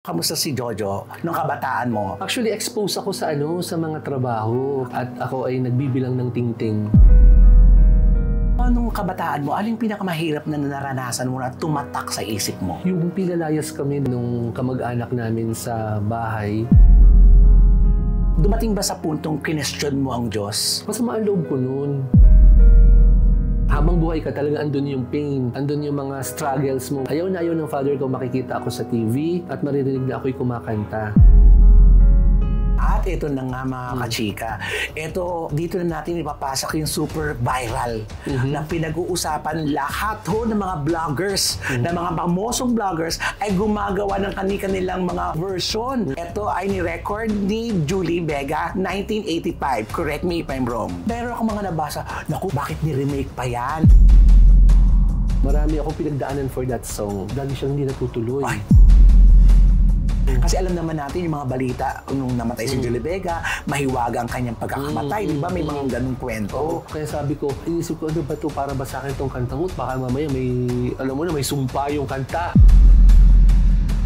Kamusta si Jojo nung kabataan mo? Actually, exposed ako sa sa mga trabaho at ako ay nagbibilang ng tingting. Nung kabataan mo, aling pinakamahirap na naranasan mo na tumatak sa isip mo? Yung pinalayas kami nung kamag-anak namin sa bahay. Dumating ba sa puntong kinestyon mo ang Diyos? Masama ang loob ko noon. Habang buhay ka talaga, andun yung pain, andun yung mga struggles mo. Ayaw na ayaw ng father ko makikita ako sa TV at maririnig na ako'y kumakanta. At ito na nga mga kachika, dito na natin ipapasok yung super viral na pinag-uusapan lahat ng mga vloggers, na mga pamosong vloggers ay gumagawa ng kanilang mga version. Ito ay ni-record ni Julie Vega, 1985. Correct me if I'm wrong. Pero ako mga nabasa, naku, bakit ni-remake pa yan? Marami akong pinagdaanan for that song. Lagi siyang hindi natutuloy. Ay. Kasi alam naman natin yung mga balita nung namatay si Julie Vega, mahiwaga ang kanyang pagkakamatay, di ba? May mga ganung kwento. Kaya sabi ko, inisip ko, ano ba ito para ba sa akin itong kantang ut? Baka mamaya may, alam mo na, may sumpa yung kanta.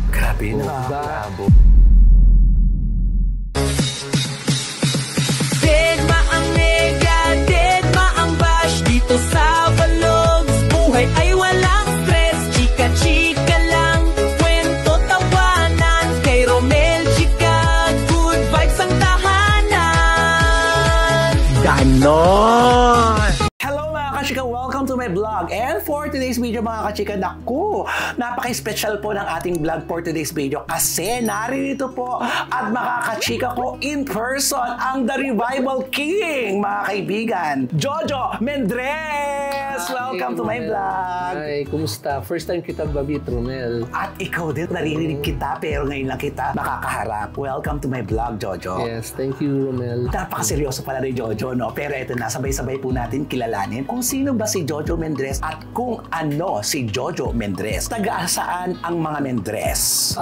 Grabe na. Grabe. Deadma ang nega, deadma ang bash. Dito sa Vlogs, buhay ay walang stress. Chika-chika lang, kwento tawanan. Kay Romel Chika, good vibes ang tahanan. Ganon! Hello mga kachika! Welcome to my vlog. And for today's video mga kachika, naku! Napaka-special po ng ating vlog for today's video kasi naririto po at makakachika ko in person ang The Revival King, mga kaibigan, Jojo Mendrez! Welcome to my vlog! Hi, kumusta? First time kita babit, Romel. At ikaw din, naririnig kita pero ngayon lang kita makakaharap. Welcome to my vlog, Jojo. Yes, thank you, Romel. Napakaseryoso pala ni Jojo, no? Pero ito na, sabay-sabay po natin kilalanin kung sino ba si Jojo Mendrez at kung ano si Jojo Mendrez. Taga-saan ang mga Mendrez?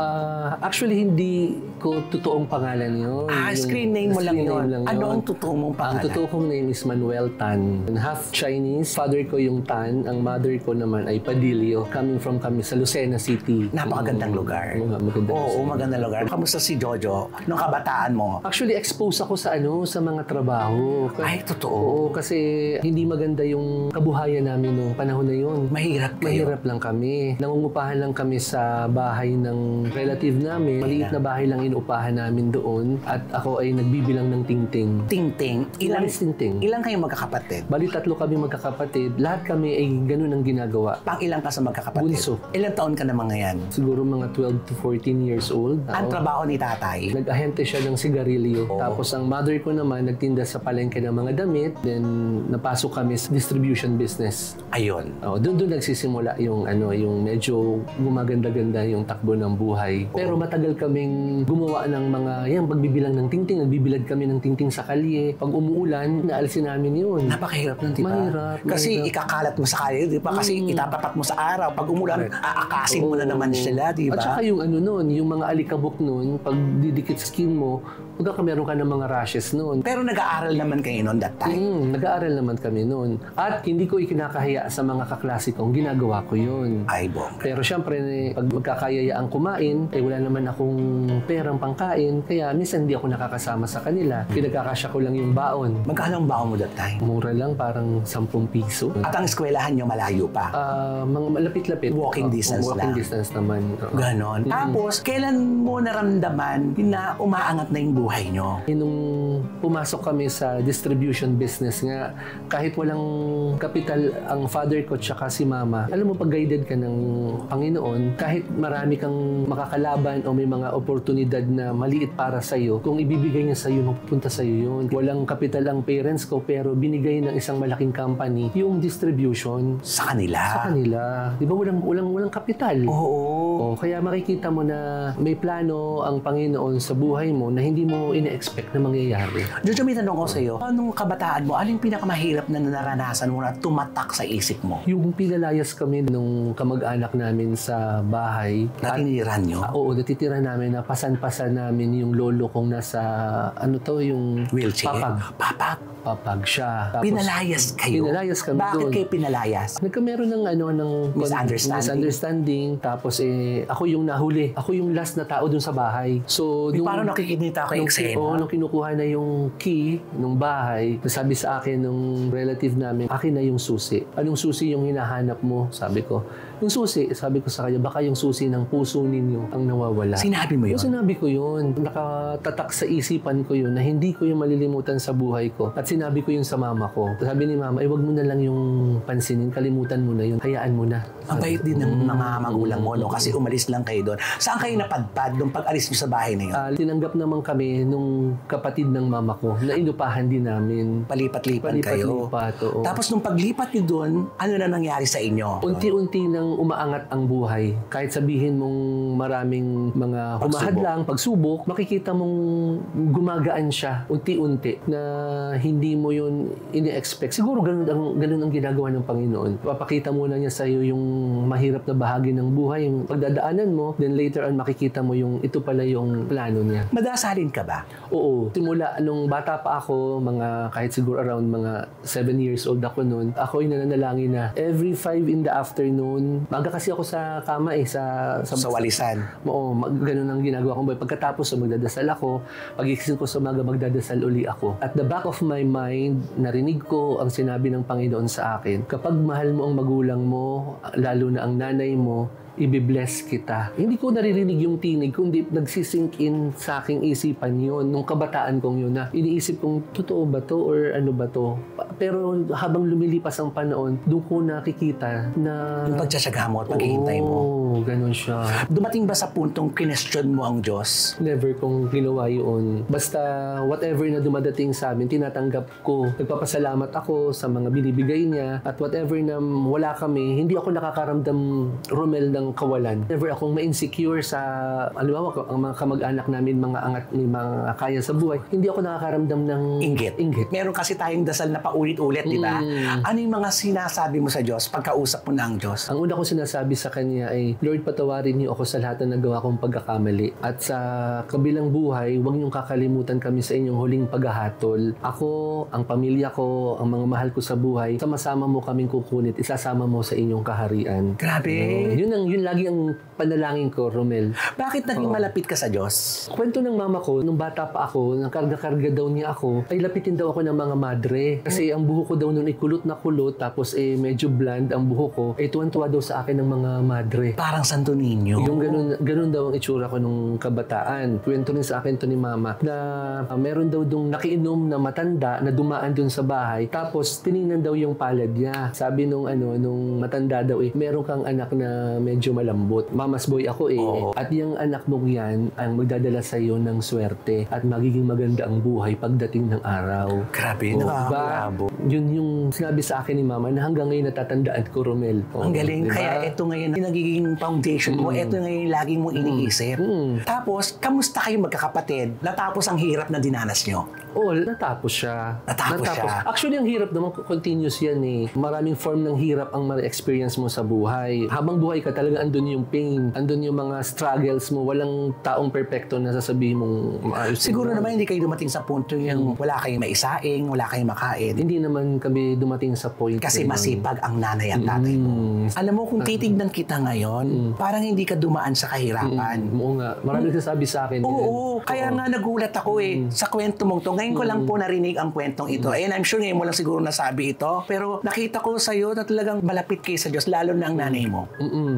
Actually, hindi ko totoong pangalan yun. Screen name mo lang yun. Ano ang totoo mong pangalan? Ang totoo kong name is Manuel Tan. Half Chinese. Father ko yung Tan. Ang mother ko naman ay Padillo. Coming from kami sa Lucena City. Napakagandang lugar. Magandang Oo, magandang lugar. Kamusta si Jojo nung kabataan mo? Actually, exposed ako sa sa mga trabaho. Ay, totoo. Oo, kasi hindi maganda yung kabuhayan namin nung panahon na yun. Mahirap kayo. Mahirap lang kami. Nangungupahan lang kami sa bahay ng relative namin. Maliit na bahay lang inuupahan namin doon. At ako ay nagbibilang ng tingting. Tingting? Ilan tingting? Ilang kayong magkakapatid? Bali, 3 kami magkakapatid. Lahat kami ay ganun ang ginagawa. Pang ilang ka sa magkakapatid? Bunso. Ilang taon ka naman ngayon? Siguro mga 12 to 14 years old. Ang trabaho ni tatay? Nag-ahente siya ng sigarilyo. Tapos ang mother ko naman nagtinda sa palengke ng mga damit. Then napasok kami sa distribution business. Ayun. Doon nagsisimula yung yung medyo gumaganda-ganda yung takbo ng buhay. Pero matagal kaming gumawa ng mga pagbibilang ng tingting. Nagbibilag kami ng tingting sa kalye. Pag umuulan, naalisin namin yun. Napakahirap nun, di ba? Mahirap. Kasi ikakalat mo sa kalye, di ba? Kasi itapapat mo sa araw. Pag umulan, aakasin mo na naman sila, di ba? At saka yung yung mga alikabok nun, pag didikit skin mo, meron ka ng mga rashes nun. Pero nag-aaral naman kayo noon that time? Nag-aaral naman kami noon. At hindi ko ikinakahiya sa mga kaklase kong ginagawa ko yun. Ay, bongga. Pero syempre, pag magkakayayaang kumain, wala naman akong perang pangkain. Kaya minsan hindi ako nakakasama sa kanila. Pinagkakasya ko lang yung baon. Magkano ang baon mo that time? Mura lang, parang 10 piso. At ang eskwelahan nyo malayo pa? Mga malapit-lapit. Walking distance lang? Walking distance naman. Ganon. Tapos, kailan mo naramdaman na umaangat na yung buhay nyo? Nung pumasok kami sa distribution business nga, kahit walang kapital ang father ko tsaka si mama, alam mo, pag guided ka ng Panginoon, kahit marami kang makakalaban o may mga oportunidad na maliit para sa'yo, kung ibibigay niya sa'yo, mapupunta sa'yo yun. Walang kapital ang parents ko, pero binigay ng isang malaking company yung distribution. Sa kanila? Sa kanila. Di ba walang kapital? Oo. Kaya makikita mo na may plano ang Panginoon sa buhay mo na hindi mo ina-expect na mangyayari. Jojo, may tanong ko sa'yo. Nung kabataan mo, aling pinakamahirap na naranasan mo na tumatak tumatak sa isip mo? Yung pinalayas kami nung kamag-anak namin sa bahay. Natiniran nyo? Oo, natitira namin na pasan-pasan namin yung lolo kong nasa, yung Wheelchair? papag. Papag siya. Tapos, Pinalayas kayo? Pinalayas kami Bakit doon. kayo pinalayas? Nagkameron ng misunderstanding. Tapos ako yung nahuli. Ako yung last na tao dun sa bahay. So, Paano nakikita ko yung eksena? nung kinukuha na yung key ng bahay, nasabi sa akin nung relative namin, akin na yung susi. Anong susi yung hinahanap mo? Sabi ko. Yung susi, sabi ko sa kanya, baka yung susi ng puso ninyo ang nawawala. Sinabi mo yun? Sinabi ko yun. Nakatatak sa isipan ko yun na hindi ko yung malilimutan sa buhay ko. At sinabi ko yun sa mama ko. Sabi ni mama, wag mo na lang yung pansinin, kalimutan mo na yun, hayaan mo na. Ang bait din ng mga magulang mo, no? Kasi umalis lang kayo doon. Saan kayo napadpad nung pag-alis nyo sa bahay na yun? Tinanggap naman kami nung kapatid ng mama ko na inupahan din namin. Palipat-lipat kayo. Oo. Tapos nung paglipat nyo doon, ano na nangyari sa inyo? Unti-unti nang umaangat ang buhay. Kahit sabihin mong maraming mga humahadlang, pagsubok, makikita mong gumagaan siya unti-unti na hindi mo yun ini-expect. Siguro ganun ang ginagawa ng Panginoon. Papakita muna niya sa iyo yung mahirap na bahagi ng buhay, yung pagdadaanan mo, then later on makikita mo yung ito pala yung plano niya. Madasalin ka ba? Oo. Simula nung bata pa ako, kahit siguro around mga 7 years old ako noon, ako yung nananalangin na every 5 in the afternoon, maga kasi ako sa kama sa walisan. Oo, ganun ang ginagawa ko. Pagkatapos magdadasal ako, pagising ko sa umaga, magdadasal uli ako. At the back of my mind, narinig ko ang sinabi ng Panginoon sa akin, kapag mahal mo ang magulang mo, lalo na ang nanay mo, ibibless kita. Hindi ko naririnig yung tinig, kundi nagsisink in sa aking isipan yun, nung kabataan kong yun na iniisip kong, totoo ba to or ano ba to? Pero habang lumilipas ang panahon, doon ko nakikita na yung pagtsatsaga mo at paghihintay mo. Oo, ganun siya. Dumating ba sa puntong kinestyon mo ang Diyos? Never kong ginawa yun. Basta whatever na dumadating sa amin, tinatanggap ko. Nagpapasalamat ako sa mga binibigay niya at whatever na wala kami, hindi ako nakakaramdam, Romel, ng kawalan. Never akong ma-insecure sa, alam mo, ang mga kamag-anak namin, mga angat, may mga kaya sa buhay. Hindi ako nakakaramdam ng inggit. Meron kasi tayong dasal na paulit-ulit, di ba? Ano yung mga sinasabi mo sa Diyos pagkausap mo ng Diyos? Ang una kong sinasabi sa Kanya ay, Lord, patawarin niyo ako sa lahat na nagawa kong pagkakamali. At sa kabilang buhay, huwag niyong kakalimutan kami sa inyong huling paghahatol. Ako, ang pamilya ko, ang mga mahal ko sa buhay, sama-sama mo kaming kukunit, isasama mo sa inyong kaharian. Grabe! Yun lagi ang panalangin ko, Romel. Bakit naging malapit ka sa Diyos? Kwento ng mama ko, nung bata pa ako, nang karga-karga daw niya ako, ay lapitin daw ako ng mga madre. Kasi ang buhok ko daw noon ay kulot na kulot, tapos medyo bland ang buhok ko, tuwan-tuwa daw sa akin ng mga madre. Parang Santo Niño. Yung ganun daw ang itsura ko nung kabataan. Kwento rin sa akin to ni mama na meron daw dung nakiinom na matanda na dumaan dun sa bahay, tapos tiningnan daw yung palad niya. Sabi nung matanda daw meron kang anak na medyo malambot. Mama's boy ako At yung anak mong yan ang magdadala sa iyo ng swerte at magiging maganda ang buhay pagdating ng araw. Grabe, nakakababo. Yun yung sinabi sa akin ni mama na hanggang ngayon natatandaan ko, Romel. Ang galing. Diba? Kaya ito ngayon yung nagiging foundation mo. Ito ngayon laging mo iniisip. Tapos, kamusta kayo magkakapatid? Natapos ang hirap na dinanas nyo? Natapos siya. Natapos siya. Actually, ang hirap naman, continuous yan Maraming form ng hirap ang ma-experience mo sa buhay. Habang buhay ka talaga, andun yung pain, andun yung mga struggles mo. Walang taong perfecto na sasabihin mong maayos. Siguro naman hindi kayo dumating sa punto yung wala kayong maisaing, wala kayong makain. Hindi naman kami dumating sa point. Kasi masipag ang nanay at tatay mo. Alam mo, kung titignan kita ngayon, parang hindi ka dumaan sa kahirapan. Oo nga. Maraming sasabi sa akin. Oo. Kaya nga nagulat ako sa kwento mong to. Ngayon ko lang po narinig ang kwentong ito. And I'm sure ngayon mo lang siguro nasabi ito. Pero nakita ko sa'yo na talagang malapit kayo sa Diyos, lalo na ang nanay mo.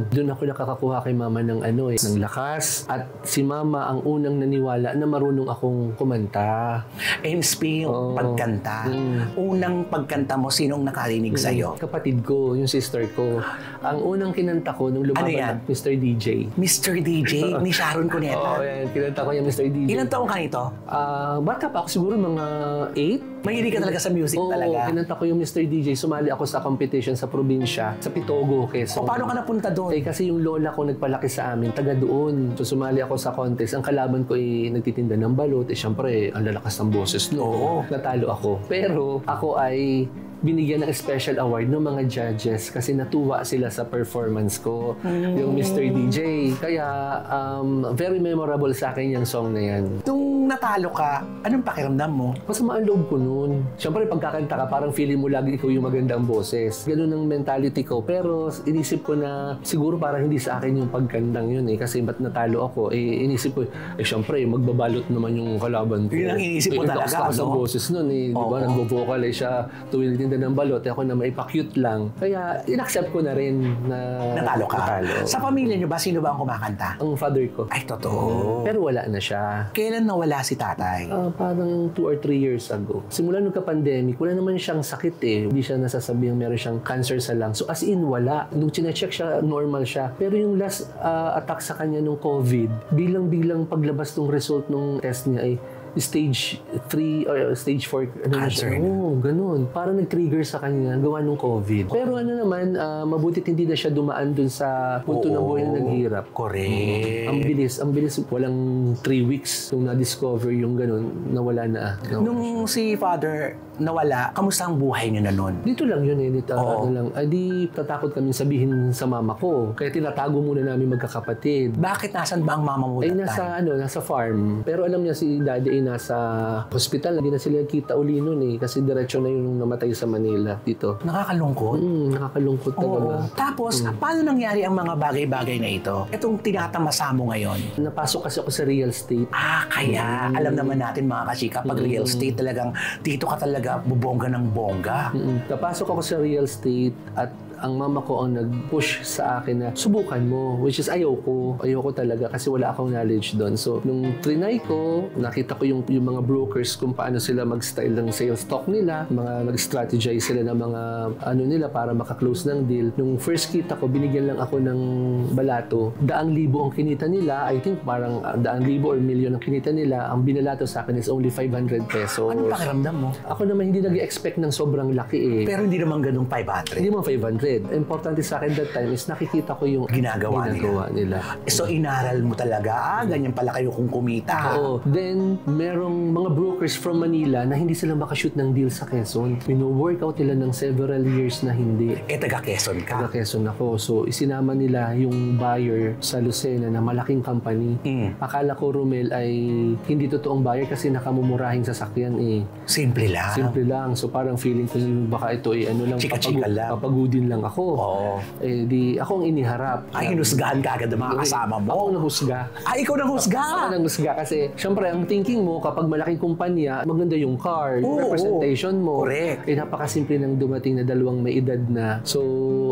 Doon ako nakakakuha kay mama ng ng lakas. At si mama ang unang naniwala na marunong akong kumanta. And speaking of pagkanta, unang pagkanta mo, sinong nakarinig sa'yo? Kapatid ko, yung sister ko. Ang unang kinanta ko nung lumaban Mr. DJ. Mr. DJ ni Sharon Cuneta. Yan. Kinanta ko yung Mr. DJ. Ilan taong ka nito? Bata pa ako, siguro mga 8. Mahilig ka talaga sa music talaga? Kinanta ko yung Mr. DJ. Sumali ako sa competition sa probinsya, sa Pitogo, Quezon. Paano ka napunta doon? Kasi yung lola ko nagpalaki sa amin, taga doon. So sumali ako sa contest. Ang kalaban ko nagtitinda ng balot. Siyempre, ang lalakas ng boses. Natalo ako. Pero ako ay binigyan ng special award ng mga judges kasi natuwa sila sa performance ko, yung Mr. DJ. Kaya very memorable sa akin yung song na yan. Nung natalo ka, anong pakiramdam mo? Masama ang loob ko nun. Siyempre, pagkakanta ka, parang feeling mo lagi ikaw yung magandang boses. Ganun ang mentality ko. Pero inisip ko na siguro parang hindi sa akin yung pagkandang yun eh. Kasi ba't natalo ako? Inisip ko, siyempre, magbabalot naman yung kalaban ko. Yun ang inisip mo talaga, lakas ang boses nun eh. Di ba? Nag-vocalize siya, tuwil tinda ng balot. Ako na maipa-cute lang. Kaya, inaccept ko na rin na Natalo ka. Sa pamilya nyo ba, sino ba ang kumakanta? Ang father ko. Ay, totoo. Pero wala na siya. Kailan nawala si tatay? Parang 2 or 3 years ago. Simula nung ka-pandemic, wala naman siyang sakit eh. Hindi siya nasasabihang meron siyang cancer sa lungs. So as in, wala. Nung chinecheck siya, normal siya. Pero yung last attack sa kanya nung COVID, bilang-bilang paglabas ng result ng test niya ay stage 3 or stage 4 Cancer na. Oo, ganun. Parang nag-trigger sa kanya gawa ng COVID. Pero ano naman, mabutit hindi na siya dumaan dun sa punto ng buhay na naghirap. Correct. Ang bilis. Walang 3 weeks nung na-discover yung ganun, nawala na. Nung si father nawala, kamusta ang buhay niyo na nun? Dito lang yun eh. Dito, ano lang. Di tatakot kami sabihin sa mama ko. Kaya tinatago muna namin magkakapatid. Bakit nasan ba ang mama mo Ay, that time? nasa farm. Pero alam niya si daddy ay nasa hospital. Hindi na sila kita uli nun eh. Kasi diretso na yun nung namatay sa Manila dito. Nakakalungkot? Nakakalungkot talaga. Tapos, paano nangyari ang mga bagay-bagay na ito? Itong tinatamasa mo ngayon? Napasok kasi ako sa real estate. Kaya, alam naman natin mga kachika, pag real estate talagang, dito ka talaga bubongga ng bongga. Napasok ako sa real estate at ang mama ko ang nag-push sa akin na subukan mo, which is ayoko talaga kasi wala akong knowledge doon. So, nung trinay ko, nakita ko yung mga brokers kung paano sila mag-style ng sales talk nila, mag-strategize sila ng mga nila para maka-close ng deal. Nung first kita ko, binigyan lang ako ng balato. 100,000 ang kinita nila. I think parang 100,000 or milyon ang kinita nila. Ang binalato sa akin is only 500 pesos. Anong pakiramdam mo? Ako naman hindi nag-expect ng sobrang laki eh. Pero hindi naman ganung 500. Hindi mo 500. Importante sa akin that time is nakikita ko yung Ginagawa nila. So, inaral mo talaga, ganyan pala kayo kung kumita. Oo. Then, merong mga brokers from Manila na hindi sila makashoot ng deal sa Quezon. Pino-workout nila ng several years na hindi. Taga Quezon ka. Taga Quezon ako. So, isinama nila yung buyer sa Lucena na malaking company. Akala ko, Romel, ay hindi totoong buyer kasi nakamumurahing sasakyan eh. Simple lang. Simple lang. So, parang feeling ko baka ito ay ano lang, Chika-chika lang. papagudin lang ako. Di ako ang iniharap. Ay, hinusgahan ka agad ng mga kasama mo. Ako ang nahusga. Ikaw nang husga. Ako nanghusga kasi syempre ang thinking mo kapag malaking kumpanya, maganda yung car, yung representation mo. Correct. Napakasimple nang dumating na dalawang may edad na. So,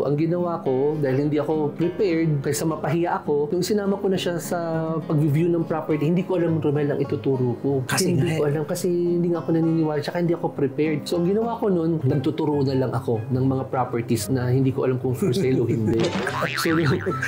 ang ginawa ko, dahil hindi ako prepared, kaysa mapahiya ako, nung sinama ko na siya sa pag-review ng property, hindi ko alam, Romel, ang ituturo ko. Kasi hindi ko alam, kasi hindi nga ako naniniwala, tsaka hindi ako prepared. So, ang ginawa ko nun, nagtuturo na lang ako ng mga properties na hindi ko alam kung for sale o hindi.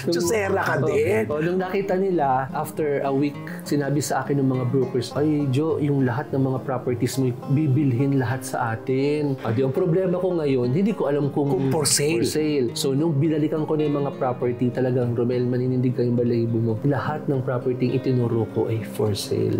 So, Chusera ka din. Nung nakita nila, after a week, sinabi sa akin ng mga brokers, ay, Joe, yung lahat ng mga properties mo, bibilhin lahat sa atin. Ang problema ko ngayon, hindi ko alam kung for sale. So, nung binalikan ko na yung mga property, talagang, Romel, maninindig kayong balahibo mo. Lahat ng property itinuro ko ay for sale.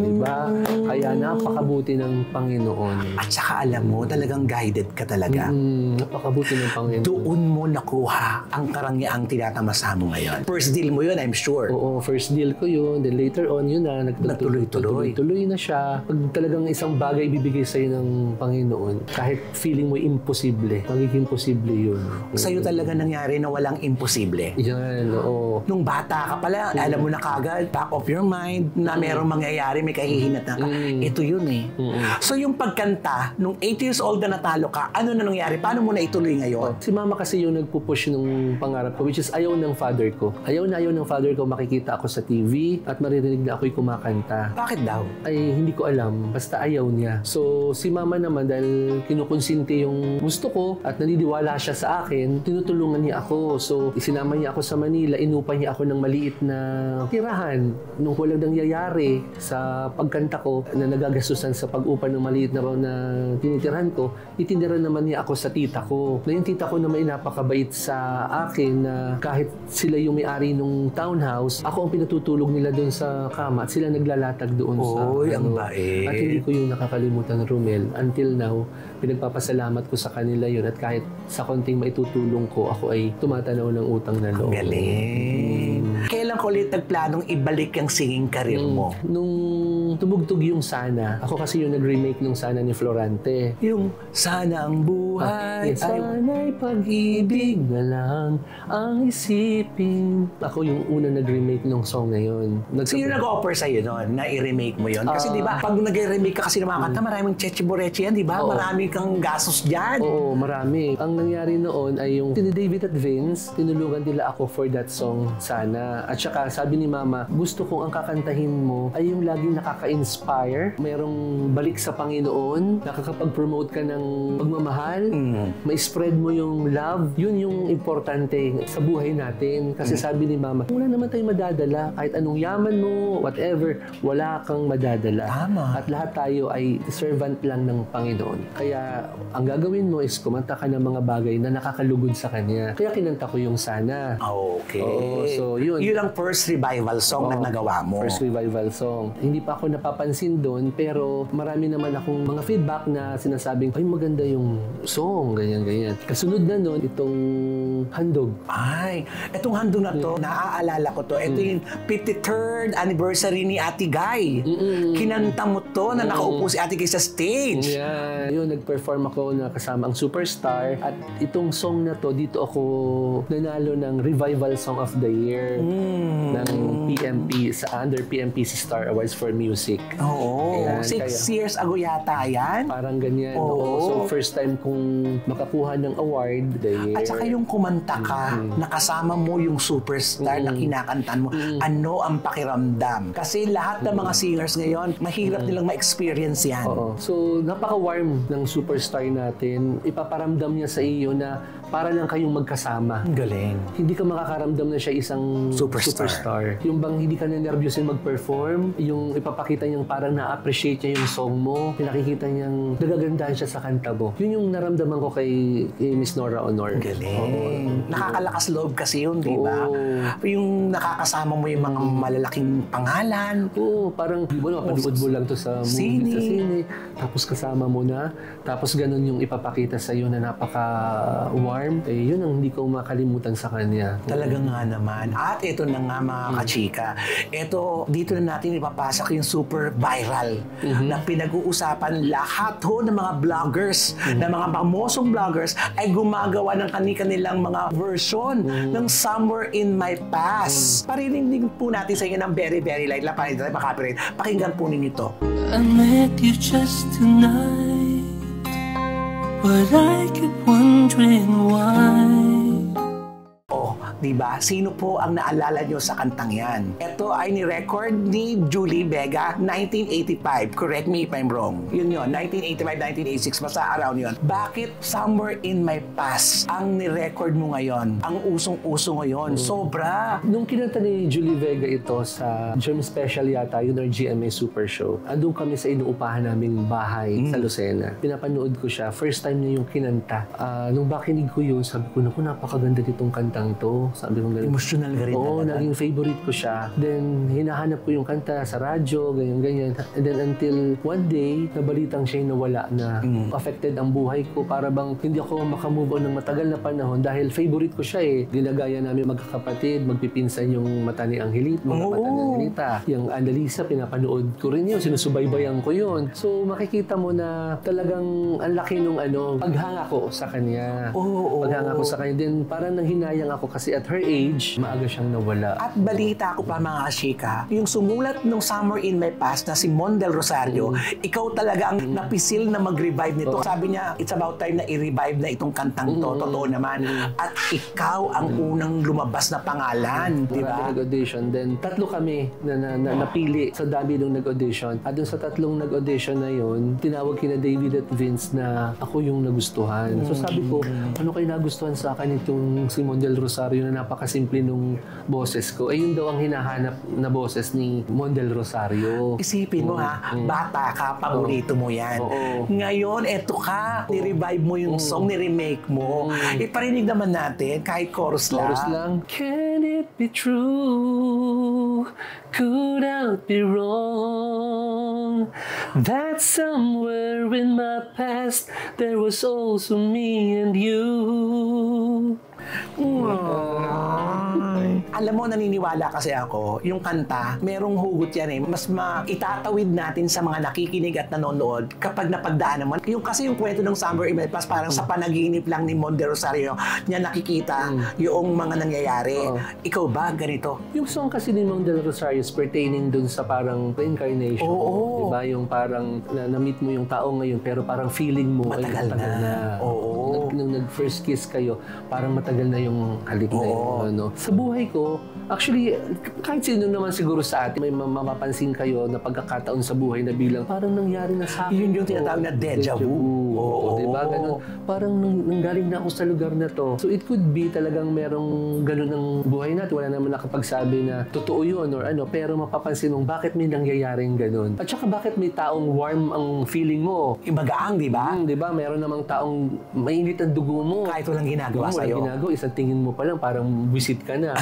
Diba? Kaya napakabuti ng Panginoon. At saka alam mo, talagang guided ka talaga. Napakabuti ng Panginoon. Doon mo nakuha ang karangyang tinatamasa mo ngayon. First deal mo yun, I'm sure. Oo, first deal ko yun. Then later on, yun na, Nagtuloy-tuloy. Tuloy na siya. Pag talagang isang bagay ibibigay sa'yo ng Panginoon, kahit feeling mo imposible, magiging posible yun. Sa'yo talaga nangyari na walang imposible. Yan, oo. Nung bata ka pala, alam mo na kagad, back of your mind, na merong mangyayari, may kahihinatan ka. Ito yun eh. So yung pagkanta, nung 8 years old na natalo ka, ano na nangyari? Paano mo na ituloy ngayon? Si mama kasi yung nagpupush nung pangarap ko, which is ayaw ng father ko. Ayaw ng father ko makikita ako sa TV at maririnig na ako'y kumakanta. Bakit daw? Ay, hindi ko alam. Basta ayaw niya. So, si mama naman, dahil kinukonsinti yung gusto ko at naniniwala siya sa akin, tinutulungan niya ako. So, isinama niya ako sa Manila, inupa niya ako ng maliit na tirahan. Nung walang nangyayari sa pagkanta ko na nagagastusan sa pag-upa ng maliit na tinitirahan ko, itinira naman niya ako sa tita tita ko. Na yung tita ko naman napakabait sa akin na kahit sila yung may-ari nung townhouse, ako ang pinatutulog nila doon sa kama at sila naglalatag doon sa ang bait. At hindi ko yung nakakalimutan, Romel. Until now, pinagpapasalamat ko sa kanila yun at kahit sa konting maitutulong ko, ako ay tumatanaw ng utang na loob. Galing. Kailan ko ulit nagplanong ibalik yung singing career mo? Nung tumugtog yung Sana, ako kasi yung nag-remake nung Sana ni Florante. Yung Sana ang buhay. Sana'y pag-ibig na lang ang isipin. Ako yung unang nag-remake nung song na yun. Sino nag-offer sa'yo noon na i-remake mo yun? Kasi di ba, pag nag-remake ka kasi ng mga kanta, maraming cheche-boreche yan, di ba? Maraming kang gastos dyan. Oo, marami. Ang nangyari noon ay yung ni David at Vince, tinulungan nila ako for that song Sana. At saka sabi ni Mama, gusto kong ang kakantahin mo ay yung laging nakaka-inspire, merong balik sa Panginoon, nakakapag-promote ka ng pagmamahal, ma-spread mo yung love. Yun yung importante sa buhay natin. Kasi sabi ni Mama, wala naman tayong madadala. Kahit anong yaman mo, whatever, wala kang madadala. Tama. At lahat tayo ay servant lang ng Panginoon. Kaya ang gagawin mo is kumanta ka ng mga bagay na nakakalugod sa Kanya. Kaya kinanta ko yung Sana. Okay. Oo, so yun. Yun ang first revival song na nagawa mo. First revival song. Hindi pa ako napapansin doon, pero marami naman akong mga feedback na sinasabing, ay maganda yung song, ganyan. Kasunod na nun, itong Handog. Ay, itong Handog na to, naaalala ko to. Ito yung 53rd anniversary ni Ate Guy. Kinanta mo to na nakaupo si Ate Guy sa stage. Yeah. Yun, nag-perform ako na kasama ang Superstar. At itong song na to, dito ako nanalo ng Revival Song of the Year ng PMP, under PMPC Star Awards for Music. Oo. Ayan, 6 years ago yata yan. Parang ganyan. Oo. So, first time kong makakuha ng award. At saka yung kumanta ka, nakasama mo yung superstar na kinakantan mo, ano ang pakiramdam? Kasi lahat ng mga singers ngayon, mahirap nilang ma-experience yan. Oo. So, napaka-warm ng superstar natin. Ipaparamdam niya sa iyo na para lang kayong magkasama. Ang galing. Hindi ka makakaramdam na siya isang superstar. Yung bang hindi ka na-nervyusin mag-perform, yung ipapakita niyang parang na-appreciate niya yung song mo, pinakikita niyang nagagandahan siya sa kanta mo. Yun yung naramdaman ko kay Miss Nora Honor. Ang galing. Nakakalakas loob kasi yun, di ba? Yung nakakasama mo yung mga malalaking pangalan. Oo, parang di ba napanood mo lang to sa movie, sa sine. Tapos kasama mo na. Tapos ganun yung ipapakita sa iyo na napaka-warm. Yun ang hindi ko makalimutan sa kanya. Talaga nga naman. At ito na nga mga kachika. Ito, dito na natin ipapasok yung super viral na pinag-uusapan lahat ho ng mga vloggers, ng mga pamosong vloggers ay gumagawa ng kanilang mga version ng Somewhere in My Past. Parinig po natin sa inyo ng very, very light. Lapay tayo makapirate. Pakinggan po ninyo ito. I met you just tonight, but I kept wondering why. Oh, di ba? Sino po ang naalala nyo sa kantang yan? Ito ay ni-record ni Julie Vega, 1985. Correct me if I'm wrong. Yun yun, 1985, 1986, basta around yun. Bakit Somewhere in My Past ang ni-record mo ngayon? Ang usong-uso ngayon. Sobra. Nung kinanta ni Julie Vega ito sa Germ Special yata, yun or GMA Super Show, andun kami sa inuupahan naming bahay sa Lucena. Pinapanood ko siya. First time niya yung kinanta. Nung bakinig ko yun, sabi ko, naku, napakaganda ditong kantang to. Sabi ko ganun. Emotional ka rin Oo, talaga. naging favorite ko siya. Then, hinahanap ko yung kanta sa radyo, ganyan-ganyan. And then, until one day, nabalitang siya yung nawala na affected ang buhay ko. Para bang hindi ako makamove on ng matagal na panahon dahil favorite ko siya eh. Ginagaya namin magkakapatid, magpipinsan yung mata ni Angelita, mga mata ni Angelita. Yung Annalisa, pinapanood ko rin yun, sinusubaybayan ko yun. So, makikita mo na talagang ang laki nung paghanga ko sa kanya. Paghanga ko sa kanya. Then, parang nanghinayang ako kasi at her age, maaga siyang nawala. At balita ko pa mga kashika, yung sumulat ng Summer in My Past na si Mon Del Rosario, ikaw talaga ang napisil na mag-revive nito. Sabi niya, it's about time na i-revive na itong kantang to. Totoo naman. At ikaw ang unang lumabas na pangalan, di ba? Marami nag-audition. Then, tatlo kami napili sa dami nung nag-audition. At dun sa 3 nag-audition na yun, tinawag kina David at Vince na ako yung nagustuhan. So sabi ko, ano kayo nagustuhan sa akin itong si Mondel Rosario na napakasimple nung boses ko? Yun daw ang hinahanap na boses ni Mondel Rosario. Isipin mo bata ka, paborito mo yan. Ngayon, eto ka, ni-revive mo yung song, ni-remake mo. Iparinig naman natin, kahit chorus lang. Chorus lang. Can it be true? Could I be wrong? That somewhere in my past there was also me and you. Alam mo, naniniwala kasi ako, yung kanta, merong hugot yan eh. Mas maitatawid natin sa mga nakikinig at nanonood kapag napagdaan naman. Kasi yung kwento ng Summer in My Past, parang sa panaginip lang ni Mondel Rosario niya nakikita yung mga nangyayari. Ikaw ba ganito? Yung song kasi ni Mondel Rosario is pertaining dun sa parang reincarnation. Diba? Yung parang na-meet mo yung tao ngayon pero parang feeling mo matagal na. Nung nag-first kiss kayo, parang matagal na yung halik na yun. Sa buhay ko, actually, kahit sino naman siguro sa atin, may mapapansin kayo na pagkakataon sa buhay na bilang parang nangyari na sa akin. Yun yung tinatawag na deja vu. Diba? Ganun. Parang nanggaling na ako sa lugar na to. So it could be talagang merong ganun ang buhay natin. Wala naman nakapagsabi na totoo yun or ano, pero mapapansin mong bakit may nangyayaring ganun. At saka bakit may taong warm ang feeling mo. Magaang, di ba? Diba? Meron namang taong mainit ang dugo mo. Kahit walang ginagawa sa'yo. Walang ginagawa. Isang tingin mo pa lang, parang visit ka na.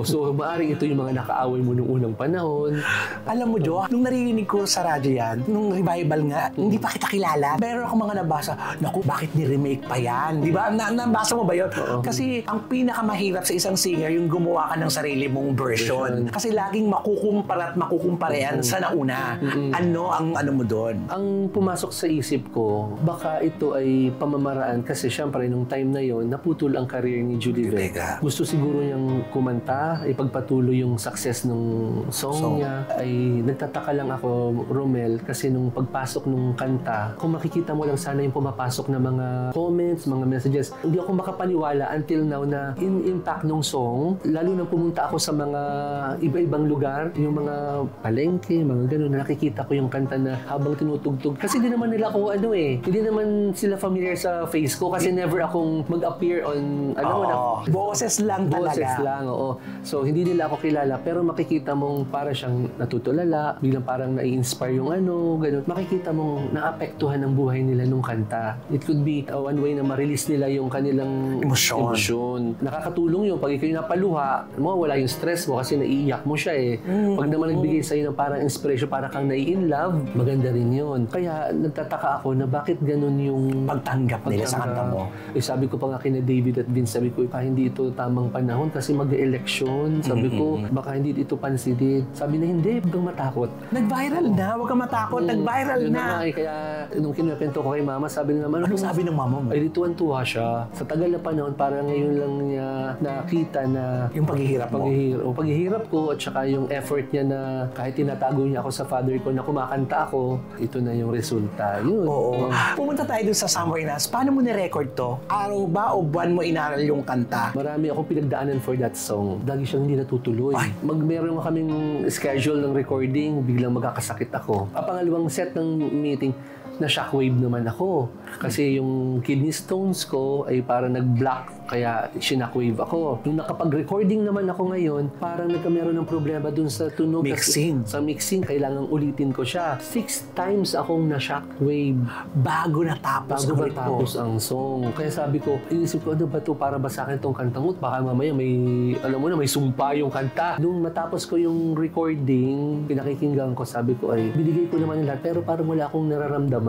So, maaaring ito yung mga nakaaway mo nung unang panahon. Alam mo, Jo, nung naririnig ko sa radyo yan, nung revival nga, hindi pa kita kilala. Meron ako mga nabasa, naku, bakit ni-remake pa yan? Di ba? Nabasa mo ba yun? Kasi ang pinakamahirap sa isang singer, yung gumawa ka ng sarili mong version. Kasi laging makukumpara at makukumparehan sa nauna. Ano ang ano mo doon? Ang pumasok sa isip ko, baka ito ay pamamaraan kasi syempre nung time na yon naputol ang career ni Julie Vega. Gusto siguro niyang kumanta, ipagpatuloy yung success ng song niya. Ay nagtataka lang ako, Romel, kasi nung pagpasok nung kanta, kung makikita mo lang sana yung pumapasok na mga comments, mga messages, hindi ako makapaniwala until now na in-impact nung song, lalo nang pumunta ako sa mga iba-ibang lugar, yung mga palengke, mga ganun, nakikita ko yung kanta na habang tinutugtog. Kasi hindi naman nila ako hindi naman sila familiar sa face ko kasi never akong mag-appear on, boses lang talaga. Boses lang, oo. So, hindi nila ako kilala, pero makikita mong para siyang natutulala, biglang parang nai-inspire yung ganun. Makikita mong naapektuhan ang buhay nila nung kanta. It could be one way na ma-release nila yung kanilang emosyon. Nakakatulong yung pag ikaw napaluha, wala yung stress mo kasi naiiyak mo siya eh. Pag naman nagbigay sa'yo ng parang inspiration, para kang nai-in love, maganda rin yun. Kaya nagtataka ako na bakit ganun yung pagtanggap nila sa kanta mo. Sabi ko pa nga kina David at Vince, sabi ko, hindi ito tamang panahon kasi mag-eleksyon. Sabi ko, baka hindi ito pansinin. Sabi na hindi, huwag kang matakot. Nag-viral na, huwag kang matakot, nag-viral na. Kaya nung kinukwento ko kay Mama, sabi na naman, ano sabi ng Mama mo? Ay, tuwan-tuwa siya. Sa tagal na panahon, parang ngayon lang niya nakita na yung paghihirap mo. Paghihirap ko at saka yung effort niya na kahit tinatago niya ako sa father ko na kumakanta ako, ito na yung resulta. Yun. Oo. Pumunta tayo dun sa Summer in Us. Paano mo ni-record to? Araw ba o buwan mo inaral yung kanta? Marami akong pinagdaanan for that song. Lagi siyang hindi natutuloy. Meron kaming schedule ng recording, biglang magkakasakit ako. Pangalawang set ng meeting, na shockwave naman ako. Kasi yung kidney stones ko ay parang nag-block, kaya sinockwave ako. Nung nakapag-recording naman ako ngayon, parang nagkameron ng problema dun sa tunog. Mixing. Sa mixing, kailangan ulitin ko siya. 6 times akong na-shockwave. Bago natapos ang song. Kaya sabi ko, inisip ko, ano ba ito? Para ba sa akin itong kantang ut? Baka mamaya may, alam mo na, may sumpa yung kanta. Nung matapos ko yung recording, pinakikinggan ko, sabi ko, ay, binigay ko naman lahat, pero parang wala akong nararamdaman.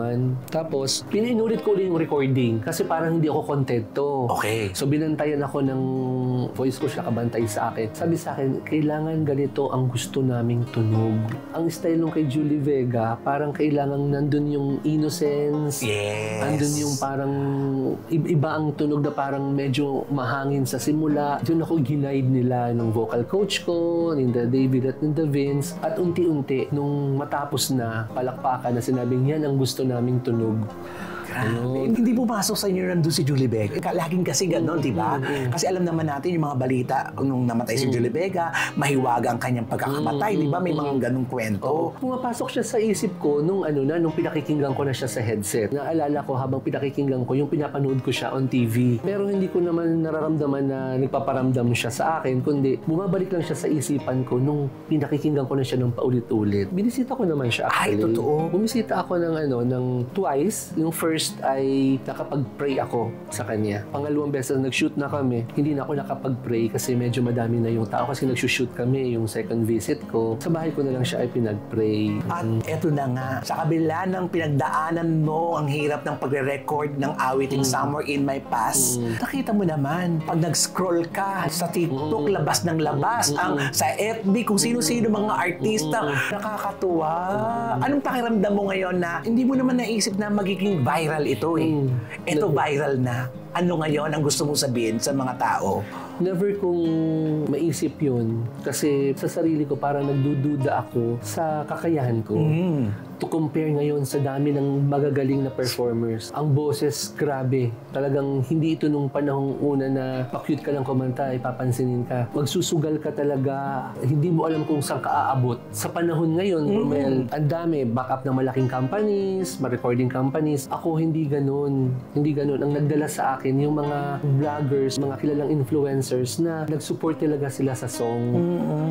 Tapos, pininulit ko ulit yung recording kasi parang hindi ako kontento. Okay. So, binantayan ako ng voice coach na kabantay sa akin. Sabi sa akin, kailangan ganito ang gusto naming tunog. Ang style nung kay Julie Vega, parang kailangan nandun yung innocence. Yes. Nandun yung parang iba ang tunog na parang medyo mahangin sa simula. Doon ako ginaid nila ng vocal coach ko, ni David at ni Vince. At unti-unti, nung matapos na palakpakan na sinabing yan ang gusto naming tunog, Grabe. Hindi pumasok sa inyo nandun si Julie Vega. Laging kasi gano'n, di ba? Kasi alam naman natin yung mga balita nung namatay si Julie Vega, mahiwaga ang kanyang pagkakamatay, di ba? May mga ganong kwento. Pumapasok siya sa isip ko nung pinakikinggan ko na siya sa headset. Naalala ko habang pinakikinggan ko, yung pinapanood ko siya on TV. Pero hindi ko naman nararamdaman na nagpaparamdam siya sa akin, kundi bumabalik lang siya sa isipan ko nung pinakikinggan ko na siya ng paulit-ulit. Binisita ko naman siya actually. Ay, totoo. Bumisita ako ng twice. Yung first ay nakapag-pray ako sa kanya. Pangalawang beses nag-shoot na kami, hindi na ako nakapag-pray kasi medyo madami na yung tao kasi nag-shoot kami yung second visit ko. Sa bahay ko na lang siya ay pinag-pray. At eto na nga, sa kabila ng pinagdaanan mo, ang hirap ng pagre-record ng awiting Somewhere in My Past, nakita mo naman, pag nag-scroll ka sa TikTok, labas ng labas, ang sa FB, kung sino-sino mga artista, nakakatuwa. Anong pakiramdam mo ngayon na hindi mo naman naisip na magiging viral ito eh? Ito viral na. Ano ngayon ang gusto mong sabihin sa mga tao? Never kong maisip yun kasi sa sarili ko parang nagdududa ako sa kakayahan ko. To compare ngayon sa dami ng magagaling na performers. Ang boses, grabe. Talagang hindi ito nung panahong una na pa-cute ka lang kumanta, ipapansinin ka. Magsusugal ka talaga. Hindi mo alam kung saan ka aabot. Sa panahon ngayon, Romel, ang dami. Backup ng malaking companies, recording companies. Ako, hindi ganun. Hindi ganun. Ang nagdala sa akin, yung mga vloggers, mga kilalang influencers na nag-support talaga sila sa song.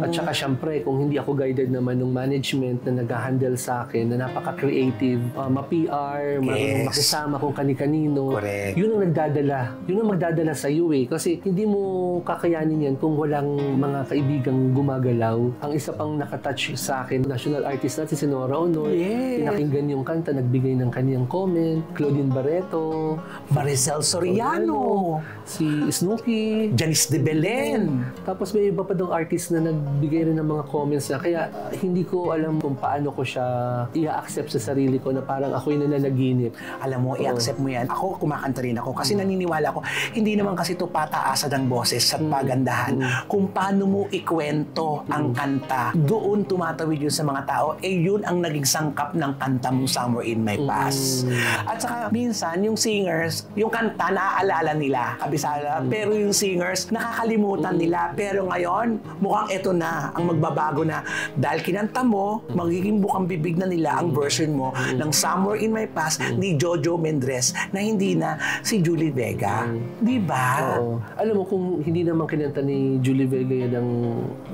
At saka syempre, kung hindi ako guided naman ng management na nag-handle sa akin, na napaka-creative, ma-PR, makisama kung kani-kanino. Correct. Yun ang nagdadala. Yun ang magdadala sa iyo eh. Kasi hindi mo kakayanin yan kung walang mga kaibigang gumagalaw. Ang isa pang nakatouch sa akin, national artist natin si Nora Honor. Yes. Pinakinggan yung kanta, nagbigay ng kaniyang comment. Claudine Barreto. Maricel Soriano. Si Snooki. Janice de Belen. Tapos may iba pa daw artist na nagbigay rin ng mga comments na kaya hindi ko alam kung paano ko siya i-accept sa sarili ko na parang ako'y nananaginip. Alam mo, i-accept mo yan. Ako, kumakanta rin ako kasi naniniwala ko, hindi naman kasi ito pataasan ng boses at pagandahan. Kung paano mo ikwento ang kanta, doon tumatawid yun sa mga tao, yun ang naging sangkap ng kanta mo Somewhere in My Past. At saka, minsan, yung singers, yung kanta, naaalala nila, kabisala, pero yung singers, nakakalimutan nila. Pero ngayon, mukhang ito na, ang magbabago na. Dahil kinanta mo, magiging bukang bibig na nila ang version mo ng Somewhere in My Past ni Jojo Mendres na hindi na si Julie Vega. Di ba? Oo. Alam mo, kung hindi naman kinanta ni Julie Vega yan ang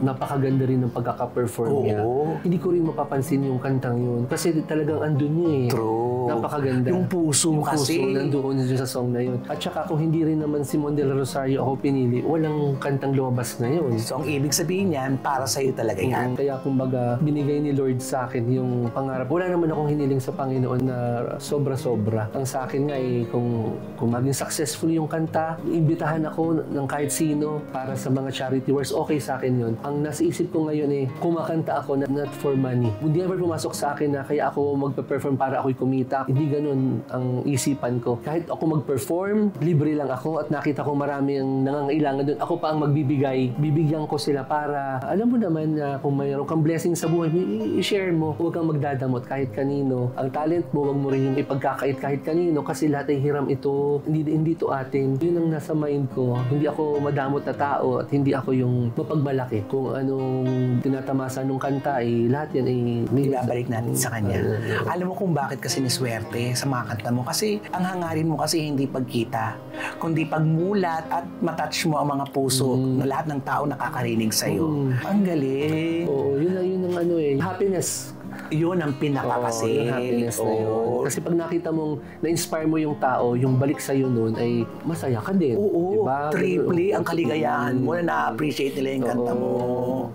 napakaganda rin ng pagkaka-perform niya, hindi ko rin mapapansin yung kantang yun. Kasi talagang andun niya eh. True. Napakaganda. Yung puso kasi. Yung puso nandoon sa song na yun. At saka kung hindi rin naman si Mon Del Rosario ako pinili, walang kantang lumabas na yun. So, ang ibig sabihin yan, para sa'yo talaga yan. Kaya kumbaga, binigay ni Lord sa akin yung pangarap. Wala naman akong hiniling sa Panginoon na sobra-sobra. Ang sa akin nga kung maging successful yung kanta, imbitahan ako ng kahit sino para sa mga charity works, okay sa akin yun. Ang nasa isip ko ngayon kumakanta ako not for money. Hindi ever pumasok sa akin na kaya ako magpe-perform para ako'y kumita. Hindi ganun ang isipan ko. Kahit ako mag-perform, libre lang ako at nakita ko marami ang nangangailangan doon. Ako pa ang magbibigay. Bibigyan ko sila para, alam mo naman na kung mayroon kang blessing sa buhay, i-share mo. Huwag kang magdadamot kahit kanino. Ang talent mo, huwag mo rin yung ipagkakait kahit kanino kasi lahat ay hiram ito. Hindi ito atin. Yun ang nasa mind ko. Hindi ako madamot na tao at hindi ako yung mapagmalaki. Kung anong tinatamasa nung kanta, lahat yan Ibabalik natin sa kanya. Alam mo kung bakit kasi niswerte sa mga kanta mo? Kasi ang hangarin mo kasi hindi pagkita, kundi pagmulat at matouch mo ang mga puso na lahat ng tao nakakarinig sa'yo. Ang galing. Oo, yun ang happiness. Yun ang pinaka kasi. Yung happiness na yun. Kasi pag nakita mong na-inspire mo yung tao, yung balik sa'yo nun ay masaya ka din. Oo, diba? triple ang kaligayahan mo na na-appreciate nila yung kanta mo.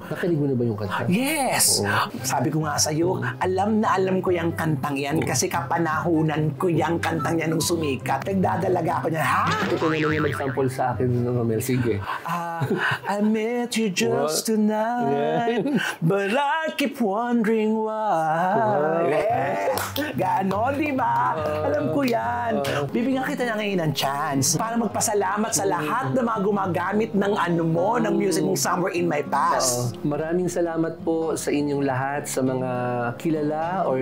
Nakinig mo na ba yung kanta? Yes! Sabi ko nga sa'yo, alam na alam ko yung kantang yan kasi kapanahunan ko yung kantang yan nung sumikat. Nagdadalaga ako niya, ha? Ito naman yung nag-sample sa akin, Romel. Sige. I met you just tonight, but I keep wondering why Yes! Ganon, di ba? Alam ko yan. Bibigyan kita na ngayon ng chance para magpasalamat sa lahat ng mga gumagamit ng ng music ng Somewhere in My Past. Maraming salamat po sa inyong lahat, sa mga kilala or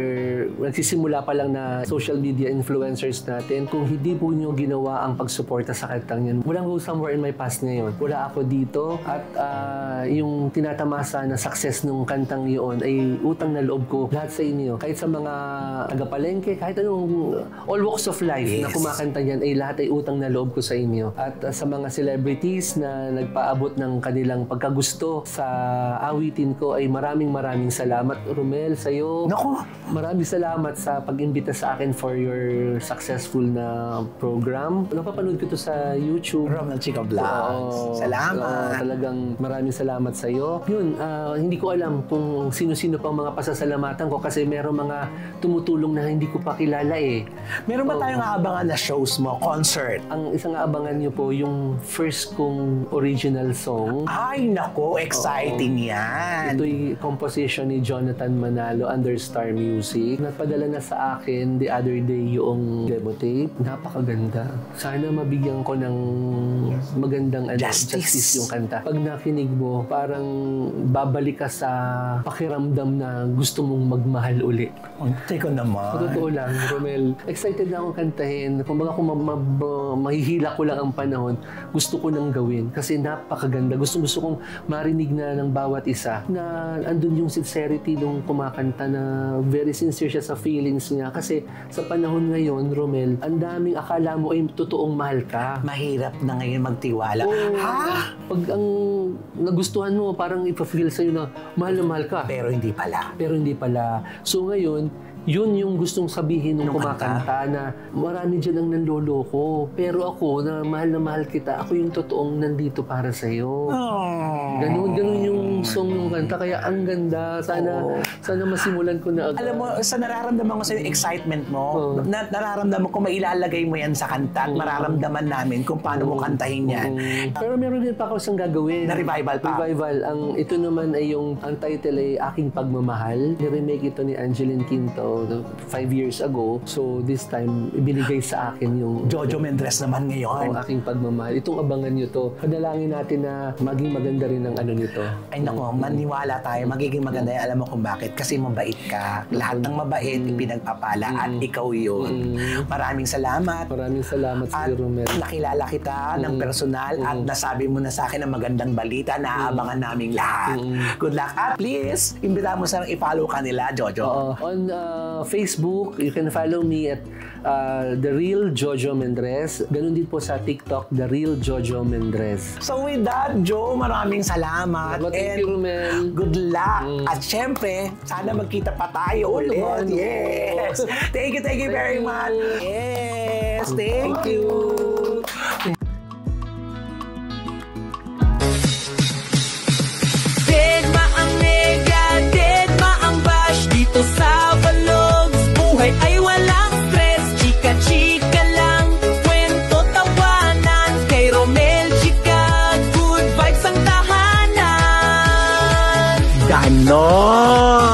nagsisimula pa lang na social media influencers natin. Kung hindi po nyo ginawa ang pagsuporta sa kantang yan, walang Somewhere in My Past ngayon. Wala ako dito at yung tinatamasa na success ng kantang yun ay utang na loob ko lahat sa inyo. Kahit sa mga tagapalengke, kahit anong all walks of life na kumakanta yan, ay lahat ay utang na loob ko sa inyo. At sa mga celebrities na nagpaabot ng kanilang pagkagusto sa awitin ko ay maraming salamat. Romel, sa'yo. Naku! Maraming salamat sa pag-imbita sa akin for your successful na program. Napapanood ko to sa YouTube. Romel Chico Vlogs. Salamat. Talagang maraming salamat sa iyo. Yun, hindi ko alam kung sino-sino pang mga pasasalamatan ko kasi meron mga tumutulong na hindi ko pa kilala eh. Meron ba tayong aabangan na shows mo, concert? Ang isang aabangan niyo po yung first kong original song. Ay, nako, exciting yan. Ito'y composition ni Jonathan Manalo under Star Music. Napadala na sa akin the other day yung demo tape. Napakaganda. Sana mabigyan ko ng magandang justice yung kanta. Pag nakinig mo, parang babalik ka sa pakiramdam na gusto mong magmahal uli. Untay ko naman. Sa totoo lang, Romel, excited na akong kantahin. Kung baga kung mahihila ko lang ang panahon, gusto ko nang gawin. Kasi napakaganda. Gusto kong marinig na ng bawat isa na andun yung sincerity nung kumakanta na very sincere siya sa feelings niya. Kasi sa panahon ngayon, Romel, ang daming akala mo ay totoong mahal ka. Mahirap na ngayon magtiwala. Ha? Pag ang nagustuhan mo, parang ipa-feel sa'yo na mahal ka. Pero hindi pala. So ngayon, yun yung gustong sabihin ng kumakanta na marami dyan ang nanloloko. Pero ako, na mahal kita, ako yung totoong nandito para sa'yo. Ganun yung song ng kanta. Kaya ang ganda. Sana masimulan ko na agad. Alam mo, sa nararamdaman ko sa'yo, excitement mo, nararamdaman ko mailalagay mo yan sa kanta at mararamdaman namin kung paano mo kantahin yan. Pero meron din pa ako isang gagawin. Na revival pa? Revival. Ito naman ay ang title ay Aking Pagmamahal. Ni-remake ito ni Angeline Quinto 5 years ago. So this time, ibinigay sa akin yung Jojo Mendres naman ngayon. Ang Aking Pagmamahal. Itong abangan nyo to. Panalangin natin na maging maganda rin ang nito. Ay nako, maniwala tayo. Magiging maganda yan. Alam mo kung bakit? Kasi mabait ka. Lahat ng mabait, pinagpapala at ikaw yun. Maraming salamat. Maraming salamat sa iyo, Romel. Nakilala kita ng personal at nasabi mo na sa akin ang magandang balita na aabangan naming lahat. Good luck. At please, imbita mo silang i-follow ka nila, Jojo. On Facebook, you can follow me at The Real Jojo Mendres. Ganun din po sa TikTok, The Real Jojo Mendres. So with that, Joe, maraming salamat. Thank you, Romel. Good luck. At syempre, sana magkita pa tayo ulit. Yes. Thank you very much. Yes, thank you. Deadma ang nega, deadma ang bash dito sa Vlogs. Buhay ay walang stress, chika-chika lang. Kwento, tawanan, kay Romel Chica. Good vibes ang tahanan. Ganon!